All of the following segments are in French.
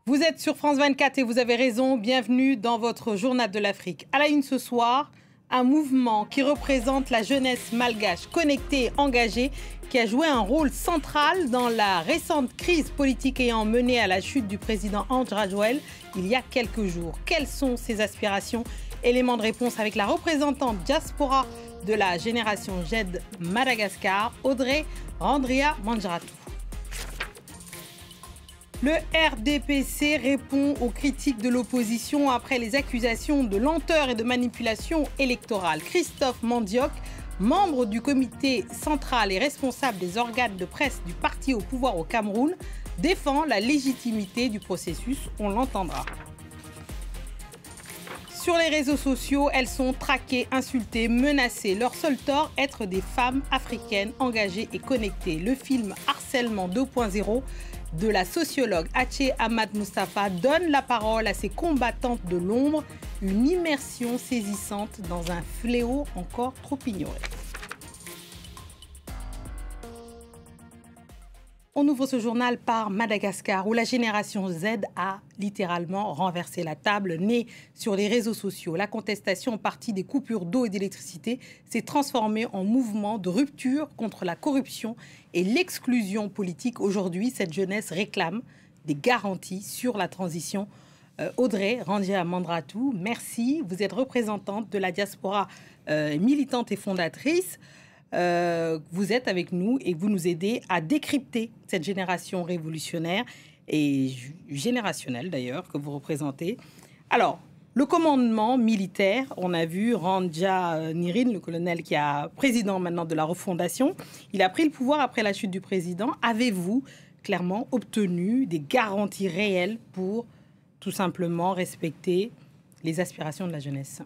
Vous êtes sur France 24 et vous avez raison. Bienvenue dans votre journal de l'Afrique. À la une ce soir, un mouvement qui représente la jeunesse malgache connectée et engagée qui a joué un rôle central dans la récente crise politique ayant mené à la chute du président Andry Rajoelina il y a quelques jours. Quelles sont ses aspirations? Élément de réponse avec la représentante diaspora de la génération Z Madagascar, Audrey Randria Manjaratou. Le RDPC répond aux critiques de l'opposition après les accusations de lenteur et de manipulation électorale. Christophe Mandioc, membre du comité central et responsable des organes de presse du parti au pouvoir au Cameroun, défend la légitimité du processus. On l'entendra. Sur les réseaux sociaux, elles sont traquées, insultées, menacées. Leur seul tort, être des femmes africaines engagées et connectées. Le film Harcèlement 2.0 de la sociologue Haché Ahmad Mustafa donne la parole à ces combattantes de l'ombre, une immersion saisissante dans un fléau encore trop ignoré. On ouvre ce journal par Madagascar, où la génération Z a littéralement renversé la table, née sur les réseaux sociaux. La contestation en partie des coupures d'eau et d'électricité s'est transformée en mouvement de rupture contre la corruption et l'exclusion politique. Aujourd'hui, cette jeunesse réclame des garanties sur la transition. Audrey Randria Manjaratou, merci. Vous êtes représentante de la diaspora militante et fondatrice. Vous êtes avec nous et vous nous aidez à décrypter cette génération révolutionnaire et générationnelle d'ailleurs que vous représentez. Alors, le commandement militaire, on a vu Randja Nirin, le colonel qui est président maintenant de la refondation, il a pris le pouvoir après la chute du président. Avez-vous clairement obtenu des garanties réelles pour tout simplement respecter les aspirations de la jeunesse ?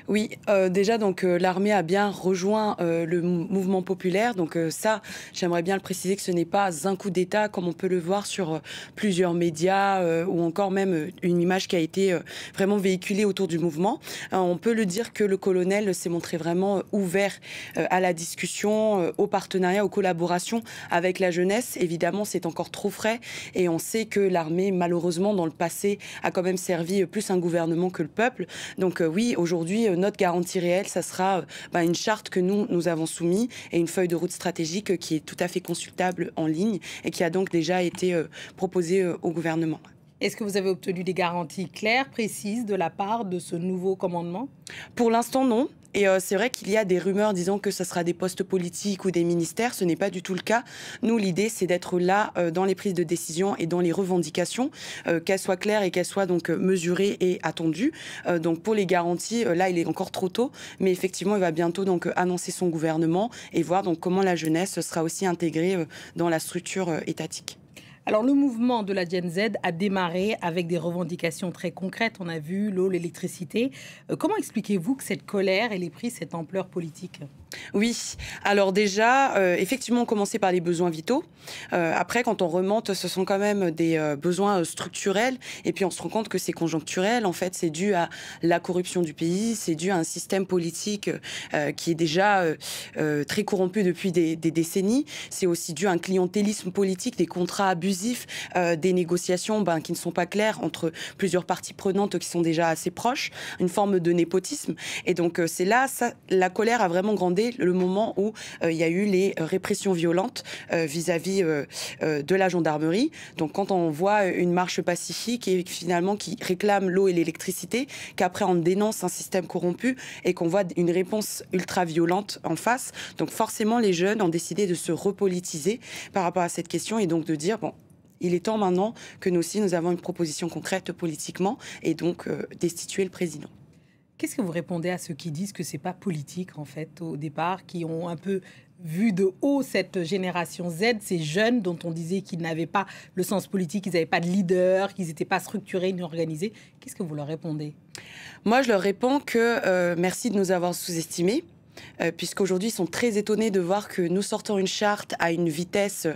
Oui, déjà donc l'armée a bien rejoint le mouvement populaire. Donc ça, j'aimerais bien le préciser que ce n'est pas un coup d'État comme on peut le voir sur plusieurs médias ou encore même une image qui a été vraiment véhiculée autour du mouvement. On peut le dire que le colonel s'est montré vraiment ouvert à la discussion, au partenariat, aux collaborations avec la jeunesse. Évidemment, c'est encore trop frais et on sait que l'armée, malheureusement, dans le passé, a quand même servi plus un gouvernement que le peuple. Donc oui, aujourd'hui, notre garantie réelle, ça sera une charte que nous avons soumise et une feuille de route stratégique qui est tout à fait consultable en ligne et qui a donc déjà été proposée au gouvernement. Est-ce que vous avez obtenu des garanties claires, précises de la part de ce nouveau commandement? Pour l'instant, non. Et c'est vrai qu'il y a des rumeurs disant que ce sera des postes politiques ou des ministères. Ce n'est pas du tout le cas. Nous, l'idée, c'est d'être là dans les prises de décision et dans les revendications, qu'elles soient claires et qu'elles soient donc mesurées et attendues. Donc pour les garanties, là, il est encore trop tôt. Mais effectivement, il va bientôt donc annoncer son gouvernement et voir donc comment la jeunesse sera aussi intégrée dans la structure étatique. Alors, le mouvement de la Gen Z a démarré avec des revendications très concrètes. On a vu l'eau, l'électricité. Comment expliquez-vous que cette colère ait pris cette ampleur politique ? Oui, alors déjà, effectivement, on commençait par les besoins vitaux. Après, quand on remonte, ce sont quand même des besoins structurels. Et puis, on se rend compte que c'est conjoncturel. En fait, c'est dû à la corruption du pays. C'est dû à un système politique qui est déjà très corrompu depuis des décennies. C'est aussi dû à un clientélisme politique, des contrats abusifs, des négociations qui ne sont pas claires entre plusieurs parties prenantes qui sont déjà assez proches, une forme de népotisme. Et donc, c'est là, la colère a vraiment grandi le moment où il y a eu les répressions violentes vis-à-vis de la gendarmerie. Donc quand on voit une marche pacifique et finalement qui réclame l'eau et l'électricité, qu'après on dénonce un système corrompu et qu'on voit une réponse ultra-violente en face, donc forcément les jeunes ont décidé de se repolitiser par rapport à cette question et donc de dire bon, il est temps maintenant que nous aussi nous avons une proposition concrète politiquement et donc destituer le président. Qu'est-ce que vous répondez à ceux qui disent que c'est pas politique, en fait, au départ, qui ont un peu vu de haut cette génération Z, ces jeunes dont on disait qu'ils n'avaient pas le sens politique, qu'ils n'avaient pas de leader, qu'ils n'étaient pas structurés ni organisés? Qu'est-ce que vous leur répondez? Moi, je leur réponds que merci de nous avoir sous-estimés. puisqu'aujourd'hui, ils sont très étonnés de voir que nous sortons une charte à une vitesse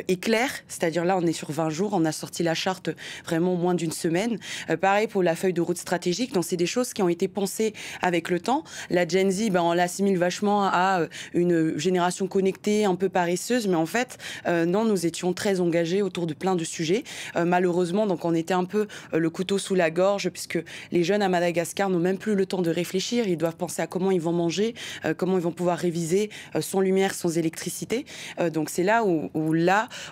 éclair, c'est-à-dire là, on est sur 20 jours, on a sorti la charte vraiment moins d'une semaine. Pareil pour la feuille de route stratégique, donc c'est des choses qui ont été pensées avec le temps. La Gen Z, on l'assimile vachement à une génération connectée, un peu paresseuse, mais en fait, non, nous étions très engagés autour de plein de sujets. Malheureusement, donc on était un peu le couteau sous la gorge, puisque les jeunes à Madagascar n'ont même plus le temps de réfléchir, ils doivent penser à comment ils vont manger, comment ils vont pouvoir réviser sans lumière, sans électricité. Donc c'est là où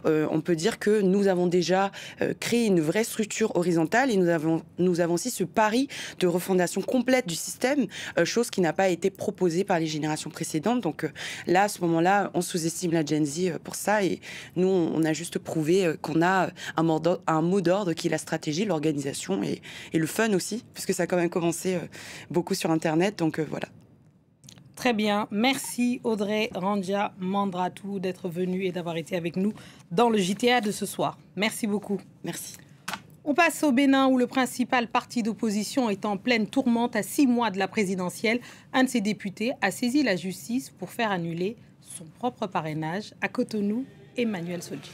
on peut dire que nous avons déjà créé une vraie structure horizontale et nous avons aussi ce pari de refondation complète du système, chose qui n'a pas été proposée par les générations précédentes. Donc là, à ce moment-là, on sous-estime la Gen Z pour ça et nous, on a juste prouvé qu'on a un mot d'ordre qui est la stratégie, l'organisation et le fun aussi, puisque ça a quand même commencé beaucoup sur Internet. Donc voilà. Très bien. Merci Audrey Randia Mandratou d'être venue et d'avoir été avec nous dans le JTA de ce soir. Merci beaucoup. Merci. On passe au Bénin où le principal parti d'opposition est en pleine tourmente à 6 mois de la présidentielle. Un de ses députés a saisi la justice pour faire annuler son propre parrainage. À Cotonou, Emmanuel Sodji.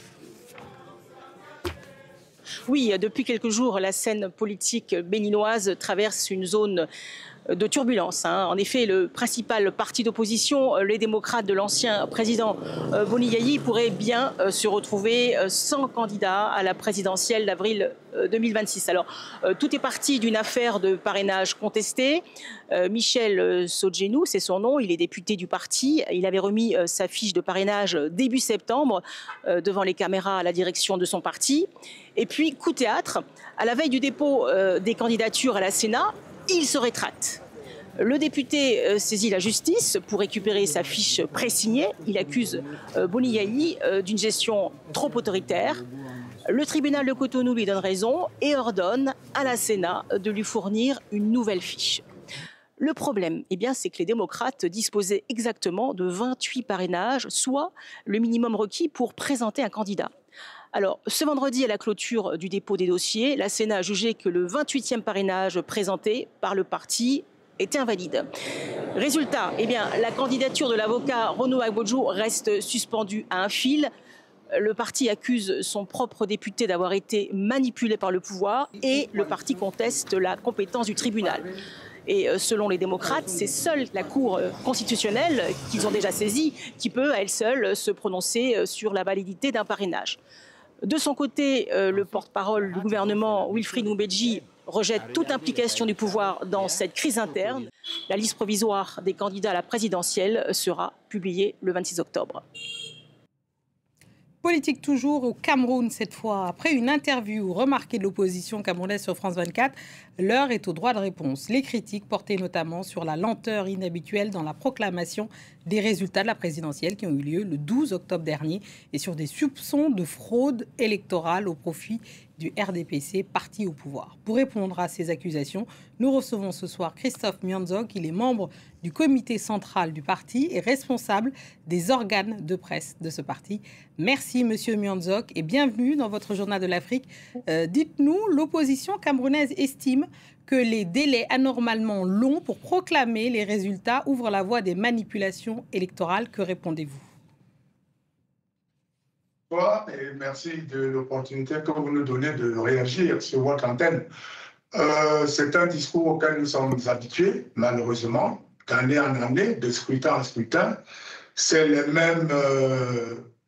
Oui, depuis quelques jours, la scène politique béninoise traverse une zone de turbulence. En effet, le principal parti d'opposition, les démocrates de l'ancien président Boni Yayi, pourrait bien se retrouver sans candidat à la présidentielle d'avril 2026. Alors, tout est parti d'une affaire de parrainage contestée. Michel Sodjenou, c'est son nom, il est député du parti. Il avait remis sa fiche de parrainage début septembre devant les caméras à la direction de son parti. Et puis, coup de théâtre, à la veille du dépôt des candidatures à la Sénat, il se rétracte. Le député saisit la justice pour récupérer sa fiche présignée. Il accuse Boni Yayi d'une gestion trop autoritaire. Le tribunal de Cotonou lui donne raison et ordonne à la Sénat de lui fournir une nouvelle fiche. Le problème, c'est que les démocrates disposaient exactement de 28 parrainages, soit le minimum requis pour présenter un candidat. Alors, ce vendredi, à la clôture du dépôt des dossiers, la Sénat a jugé que le 28e parrainage présenté par le parti était invalide. Résultat, la candidature de l'avocat Renaud Agbodjo reste suspendue à un fil. Le parti accuse son propre député d'avoir été manipulé par le pouvoir et le parti conteste la compétence du tribunal. Et selon les démocrates, c'est seule la Cour constitutionnelle, qu'ils ont déjà saisie, qui peut à elle seule se prononcer sur la validité d'un parrainage. De son côté, le porte-parole du gouvernement, Wilfried Ngoumbedji, rejette toute implication du pouvoir dans cette crise interne. La liste provisoire des candidats à la présidentielle sera publiée le 26 octobre. Politique toujours au Cameroun cette fois. Après une interview remarquée de l'opposition camerounaise sur France 24, l'heure est au droit de réponse. Les critiques portaient notamment sur la lenteur inhabituelle dans la proclamation des résultats de la présidentielle qui ont eu lieu le 12 octobre dernier et sur des soupçons de fraude électorale au profit du RDPC, parti au pouvoir. Pour répondre à ces accusations, nous recevons ce soir Christophe Mianzok. Il est membre du comité central du parti et responsable des organes de presse de ce parti. Merci Monsieur Mianzok et bienvenue dans votre Journal de l'Afrique. Dites-nous, l'opposition camerounaise estime que les délais anormalement longs pour proclamer les résultats ouvrent la voie des manipulations électorales. Que répondez-vous ? Et merci de l'opportunité que vous nous donnez de réagir sur votre antenne. C'est un discours auquel nous sommes habitués, malheureusement, d'année en année, de scrutin en scrutin. C'est les mêmes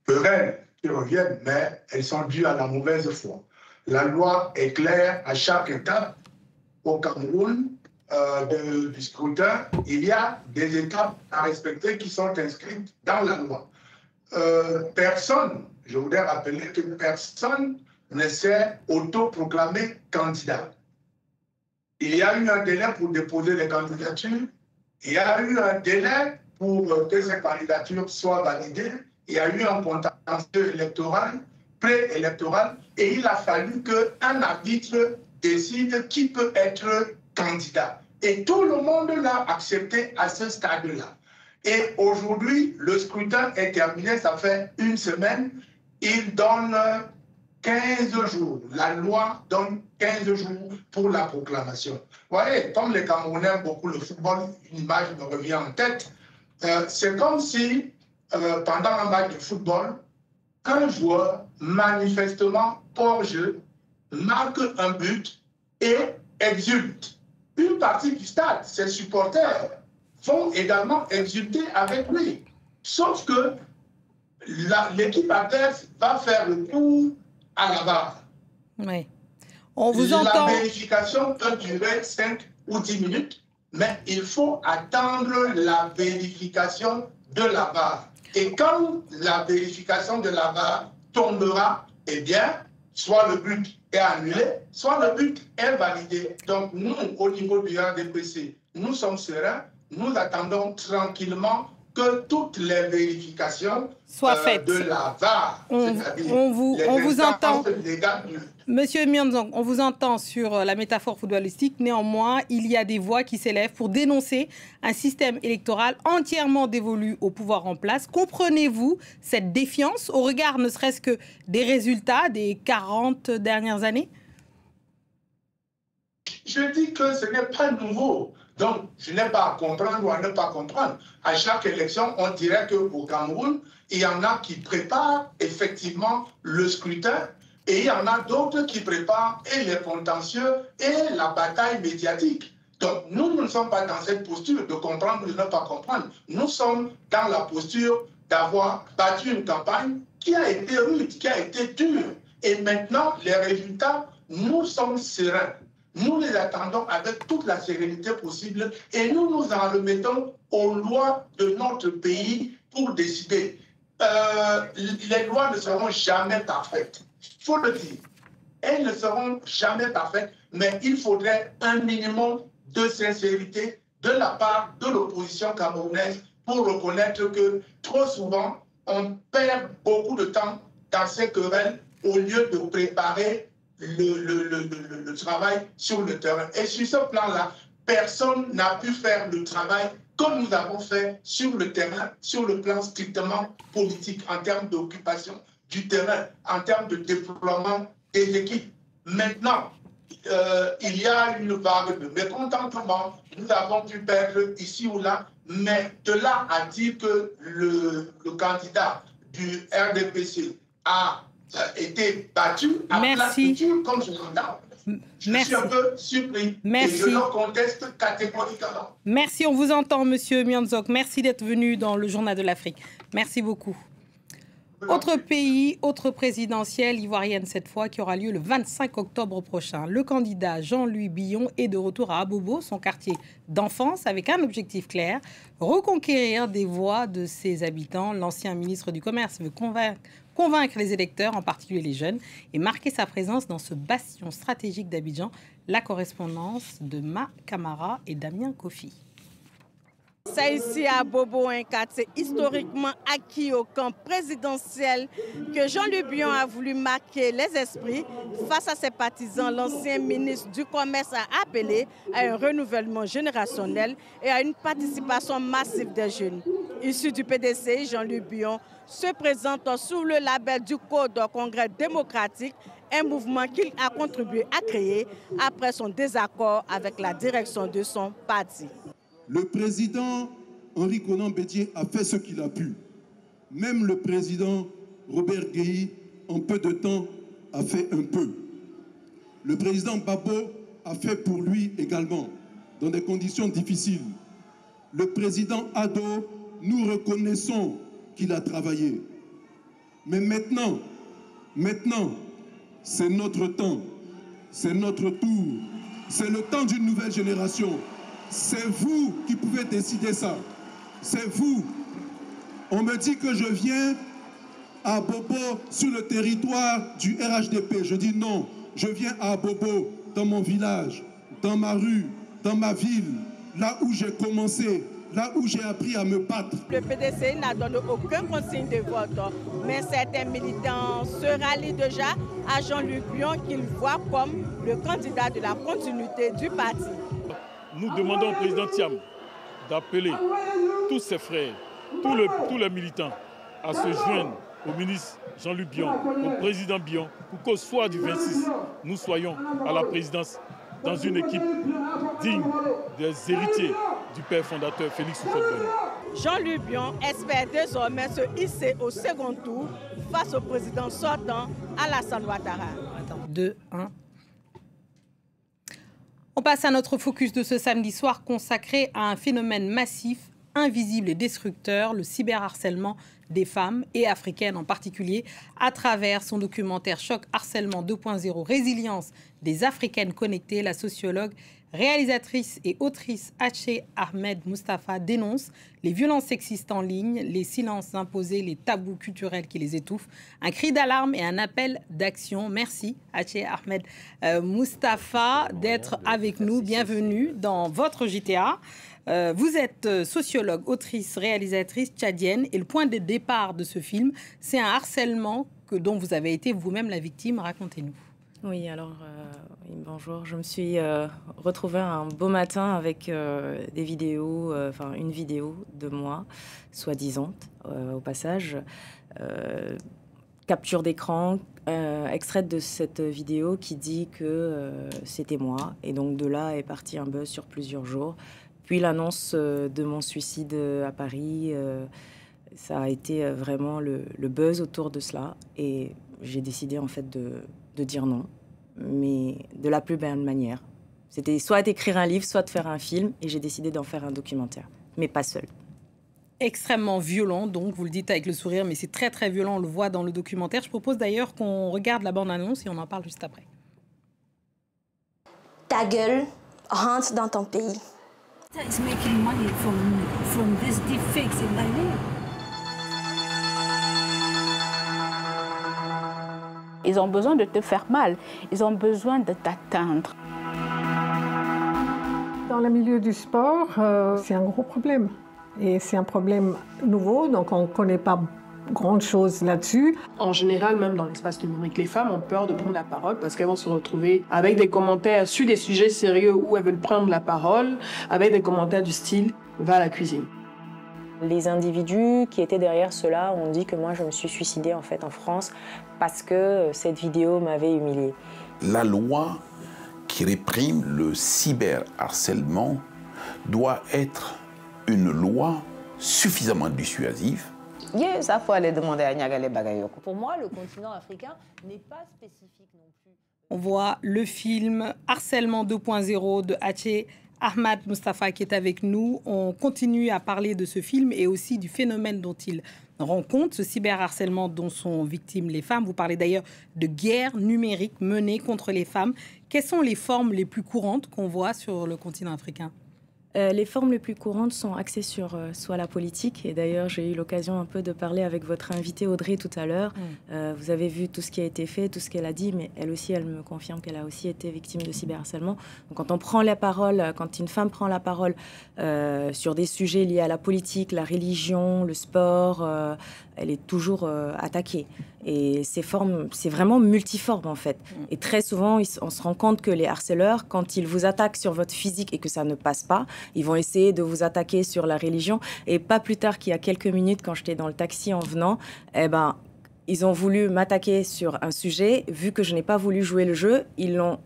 querelles qui reviennent, mais elles sont dues à la mauvaise foi. La loi est claire à chaque étape. Au Cameroun, du scrutin, il y a des étapes à respecter qui sont inscrites dans la loi. Personne, je voudrais rappeler que personne ne s'est autoproclamé candidat. Il y a eu un délai pour déposer les candidatures, il y a eu un délai pour que ces candidatures soient validées, il y a eu un contentieux électoral, préélectoral, et il a fallu qu'un arbitre décide qui peut être candidat. Et tout le monde l'a accepté à ce stade-là. Et aujourd'hui, le scrutin est terminé, ça fait une semaine. Il donne 15 jours. La loi donne 15 jours pour la proclamation. Vous voyez, comme les Camerounais aiment beaucoup le football, une image me revient en tête. C'est comme si, pendant un match de football, un joueur manifestement hors jeu marque un but et exulte. Une partie du stade, ses supporters, vont également exulter avec lui. Sauf que l'équipe adverse va faire le coup à la barre. Oui. On vous entend. La vérification peut durer 5 ou 10 minutes, mais il faut attendre la vérification de la barre. Et quand la vérification de la barre tombera, eh bien, soit le but est annulé, soit le but est validé. Donc nous, au niveau du RDPC, nous sommes sereins, nous attendons tranquillement que toutes les vérifications soient faites de la VAR, on vous entend. Monsieur Myondzong, on vous entend sur la métaphore footballistique. Néanmoins, il y a des voix qui s'élèvent pour dénoncer un système électoral entièrement dévolu au pouvoir en place. Comprenez-vous cette défiance au regard ne serait-ce que des résultats des 40 dernières années? Je dis que ce n'est pas nouveau. Donc, je n'ai pas à comprendre ou à ne pas comprendre. À chaque élection, on dirait qu'au Cameroun, il y en a qui préparent effectivement le scrutin et il y en a d'autres qui préparent et les contentieux et la bataille médiatique. Donc, nous ne sommes pas dans cette posture de comprendre ou de ne pas comprendre. Nous sommes dans la posture d'avoir battu une campagne qui a été rude, qui a été dure. Et maintenant, les résultats, nous sommes sereins. Nous les attendons avec toute la sérénité possible et nous nous en remettons aux lois de notre pays pour décider. Les lois ne seront jamais parfaites, il faut le dire. Elles ne seront jamais parfaites, mais il faudrait un minimum de sincérité de la part de l'opposition camerounaise pour reconnaître que trop souvent, on perd beaucoup de temps dans ces querelles au lieu de préparer le travail sur le terrain. Et sur ce plan-là, personne n'a pu faire le travail comme nous avons fait sur le terrain, sur le plan strictement politique, en termes d'occupation du terrain, en termes de déploiement des équipes. Maintenant, il y a une vague de mécontentement. Nous avons pu perdre ici ou là, mais de là à dire que le candidat du RDPC a été battu à place de comme je l'entends. Je suis un peu surpris et je le conteste catégoriquement. Merci, on vous entend, Monsieur Myondzong. Merci d'être venu dans le Journal de l'Afrique. Merci beaucoup. Autre pays, autre présidentielle ivoirienne cette fois, qui aura lieu le 25 octobre prochain. Le candidat Jean-Louis Billon est de retour à Abobo, son quartier d'enfance, avec un objectif clair, reconquérir des voix de ses habitants. L'ancien ministre du Commerce veut convaincre les électeurs, en particulier les jeunes, et marquer sa présence dans ce bastion stratégique d'Abidjan. La correspondance de Ma Camara et Damien Kofi. C'est ici à Abobo, un quartier historiquement acquis au camp présidentiel, que Jean-Louis Billon a voulu marquer les esprits. Face à ses partisans, l'ancien ministre du Commerce a appelé à un renouvellement générationnel et à une participation massive des jeunes. Issu du PDC, Jean-Louis Billon se présente sous le label du Code Congrès démocratique, un mouvement qu'il a contribué à créer après son désaccord avec la direction de son parti. Le président Henri Konan Bédié a fait ce qu'il a pu. Même le président Robert Guéhi, en peu de temps, a fait un peu. Le président Babo a fait pour lui également, dans des conditions difficiles. Le président Ado, nous reconnaissons qu'il a travaillé. Mais maintenant, c'est notre temps, c'est notre tour, c'est le temps d'une nouvelle génération. C'est vous qui pouvez décider ça. C'est vous. On me dit que je viens à Abobo sur le territoire du RHDP. Je dis non. Je viens à Abobo, dans mon village, dans ma rue, dans ma ville, là où j'ai commencé, là où j'ai appris à me battre. Le PDC n'a donné aucun consigne de vote, mais certains militants se rallient déjà à Jean-Louis Billon qu'ils voient comme le candidat de la continuité du parti. Nous demandons au président Thiam d'appeler tous ses frères, tous les militants à se joindre au ministre Jean-Louis Billon, au président Billon, pour qu'au soir du 26, nous soyons à la présidence dans une équipe digne des héritiers du père fondateur Félix Houphouët-Boigny. Jean-Luc Bion espère désormais se hisser au second tour face au président sortant Alassane Ouattara. 2, 1. On passe à notre focus de ce samedi soir consacré à un phénomène massif, invisible et destructeur, le cyberharcèlement des femmes et africaines en particulier, à travers son documentaire Choc Harcèlement 2.0, Résilience des Africaines connectées. La sociologue, réalisatrice et autrice Haché Ahmed Mustafa dénonce les violences sexistes en ligne, les silences imposés, les tabous culturels qui les étouffent. Un cri d'alarme et un appel d'action. Merci Haché Ahmed Mustafa d'être avec nous. Bienvenue dans votre JTA. Vous êtes sociologue, autrice, réalisatrice tchadienne et le point de départ de ce film, c'est un harcèlement dont vous avez été vous-même la victime. Racontez-nous. Oui, alors, bonjour. Je me suis retrouvée un beau matin avec des vidéos, une vidéo de moi, soi-disant, au passage. Capture d'écran, extraite de cette vidéo qui dit que c'était moi. Et donc, de là est parti un buzz sur plusieurs jours. Puis l'annonce de mon suicide à Paris, ça a été vraiment le buzz autour de cela. Et j'ai décidé en fait de dire non, mais de la plus belle manière. C'était soit d'écrire un livre, soit de faire un film, et j'ai décidé d'en faire un documentaire, mais pas seule. Extrêmement violent, donc vous le dites avec le sourire, mais c'est très très violent, on le voit dans le documentaire. Je propose d'ailleurs qu'on regarde la bande-annonce et on en parle juste après. Ta gueule, rentre dans ton pays. Is making money from this deepfakes in my name. Ils ont besoin de te faire mal, ils ont besoin de t'atteindre. Dans le milieu du sport, c'est un gros problème. Et c'est un problème nouveau, donc on ne connaît pas grande chose là-dessus. En général, même dans l'espace numérique, les femmes ont peur de prendre la parole parce qu'elles vont se retrouver avec des commentaires sur des sujets sérieux où elles veulent prendre la parole, avec des commentaires du style « va à la cuisine ». Les individus qui étaient derrière cela ont dit que moi je me suis suicidée en fait en France parce que cette vidéo m'avait humiliée. La loi qui réprime le cyberharcèlement doit être une loi suffisamment dissuasive. Ça faut aller demander à Niagale Bagayoko. Pour moi, le continent africain n'est pas spécifique non plus. On voit le film Harcèlement 2.0 de Haché Ahmed Mustafa qui est avec nous. On continue à parler de ce film et aussi du phénomène dont il rend compte, ce cyberharcèlement dont sont victimes les femmes. Vous parlez d'ailleurs de guerre numérique menée contre les femmes. Quelles sont les formes les plus courantes qu'on voit sur le continent africain ? Les formes les plus courantes sont axées sur soit la politique, et d'ailleurs j'ai eu l'occasion un peu de parler avec votre invitée Audrey tout à l'heure. Vous avez vu tout ce qui a été fait, tout ce qu'elle a dit, mais elle aussi, elle me confirme qu'elle a aussi été victime de cyberharcèlement. Donc quand on prend la parole, quand une femme prend la parole sur des sujets liés à la politique, la religion, le sport, elle est toujours attaquée. Et ces formes, c'est vraiment multiforme en fait. Et très souvent, on se rend compte que les harceleurs, quand ils vous attaquent sur votre physique et que ça ne passe pas, ils vont essayer de vous attaquer sur la religion. Et pas plus tard qu'il y a quelques minutes, quand j'étais dans le taxi en venant, ils ont voulu m'attaquer sur un sujet. Vu que je n'ai pas voulu jouer le jeu, ils ont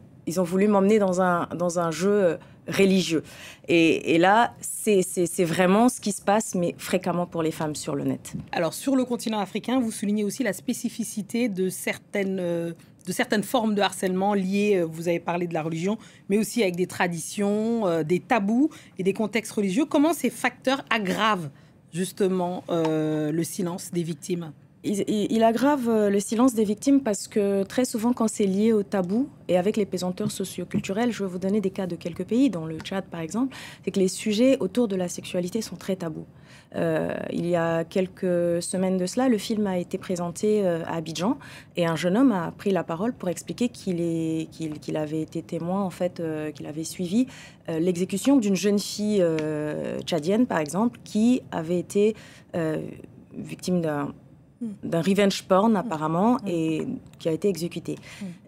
voulu m'emmener dans un jeu religieux. Et là, c'est vraiment ce qui se passe, mais fréquemment pour les femmes sur le net. Alors, sur le continent africain, vous soulignez aussi la spécificité de certaines formes de harcèlement liées, vous avez parlé de la religion, mais aussi avec des traditions, des tabous et des contextes religieux. Comment ces facteurs aggravent justement le silence des victimes ? Il aggrave le silence des victimes parce que très souvent, quand c'est lié au tabou et avec les pesanteurs socioculturelles, je vais vous donner des cas de quelques pays, dans le Tchad par exemple, c'est que les sujets autour de la sexualité sont très tabous. Il y a quelques semaines de cela, le film a été présenté à Abidjan et un jeune homme a pris la parole pour expliquer qu'il avait été témoin, en fait, qu'il avait suivi l'exécution d'une jeune fille tchadienne, par exemple, qui avait été victime d'un revenge porn apparemment et qui a été exécuté.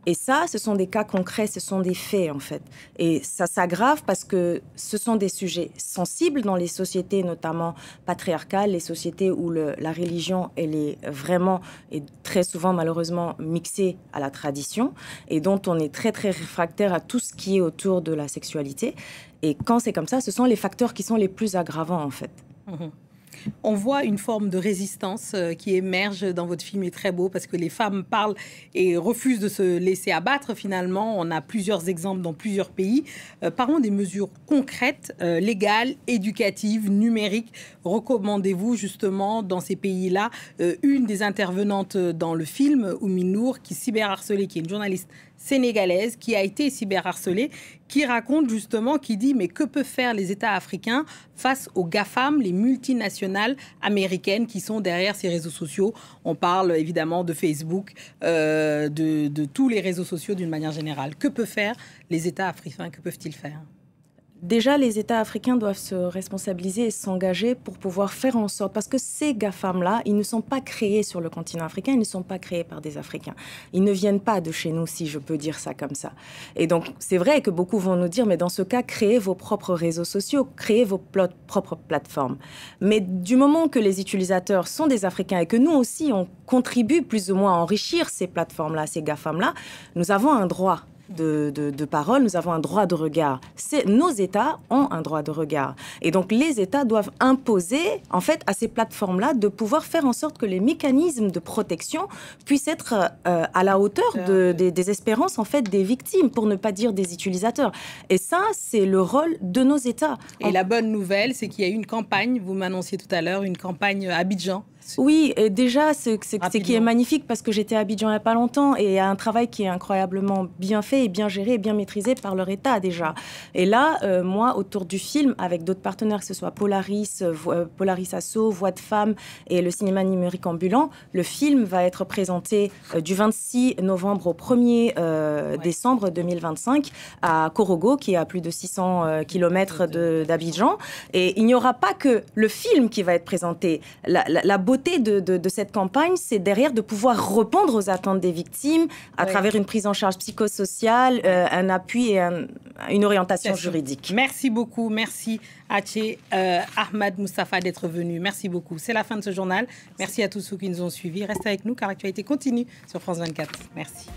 Et ça, ce sont des cas concrets, ce sont des faits en fait. Et ça s'aggrave parce que ce sont des sujets sensibles dans les sociétés, notamment patriarcales, les sociétés où la religion, elle est vraiment et très souvent malheureusement mixée à la tradition et dont on est très très réfractaire à tout ce qui est autour de la sexualité. Et quand c'est comme ça, ce sont les facteurs qui sont les plus aggravants en fait. On voit une forme de résistance qui émerge dans votre film, est très beau, parce que les femmes parlent et refusent de se laisser abattre finalement. On a plusieurs exemples dans plusieurs pays. Parlons des mesures concrètes, légales, éducatives, numériques. Recommandez-vous justement dans ces pays-là? Une des intervenantes dans le film, Oumy Nour, qui cyberharcelée, qui est une journaliste sénégalaise qui a été cyberharcelée, qui raconte justement, qui dit mais que peuvent faire les États africains face aux GAFAM, les multinationales américaines qui sont derrière ces réseaux sociaux. On parle évidemment de Facebook, de tous les réseaux sociaux d'une manière générale. Que peuvent faire les États africains? Que peuvent-ils faire? Déjà, les États africains doivent se responsabiliser et s'engager pour pouvoir faire en sorte, parce que ces GAFAM-là, ils ne sont pas créés sur le continent africain, ils ne sont pas créés par des Africains. Ils ne viennent pas de chez nous, si je peux dire ça comme ça. Et donc, c'est vrai que beaucoup vont nous dire, mais dans ce cas, créez vos propres réseaux sociaux, créez vos propres plateformes. Mais du moment que les utilisateurs sont des Africains et que nous aussi, on contribue plus ou moins à enrichir ces plateformes-là, ces GAFAM-là, nous avons un droit de parole, nous avons un droit de regard. Nos États ont un droit de regard. Et donc, les États doivent imposer, en fait, à ces plateformes-là de pouvoir faire en sorte que les mécanismes de protection puissent être à la hauteur des espérances, en fait, des victimes, pour ne pas dire des utilisateurs. Et ça, c'est le rôle de nos États. Et la bonne nouvelle, c'est qu'il y a eu une campagne, vous m'annonciez tout à l'heure, une campagne à Abidjan. Oui, et déjà, ce qui est magnifique, parce que j'étais à Abidjan il n'y a pas longtemps, et il y a un travail qui est incroyablement bien fait, et bien géré, et bien maîtrisé par leur État déjà. Et là, moi, autour du film, avec d'autres partenaires, que ce soit Polaris Asso, Voix de Femmes et le cinéma numérique ambulant, le film va être présenté du 26 novembre au 1er décembre 2025 à Korogo, qui est à plus de 600 km d'Abidjan. Et il n'y aura pas que le film qui va être présenté. La beauté de cette campagne, c'est derrière de pouvoir répondre aux attentes des victimes à travers une prise en charge psychosociale, un appui et une orientation juridique. Merci beaucoup. Merci Haché Ahmad Moustapha d'être venu. Merci beaucoup. C'est la fin de ce journal. Merci à tous ceux qui nous ont suivis. Restez avec nous car l'actualité continue sur France 24. Merci.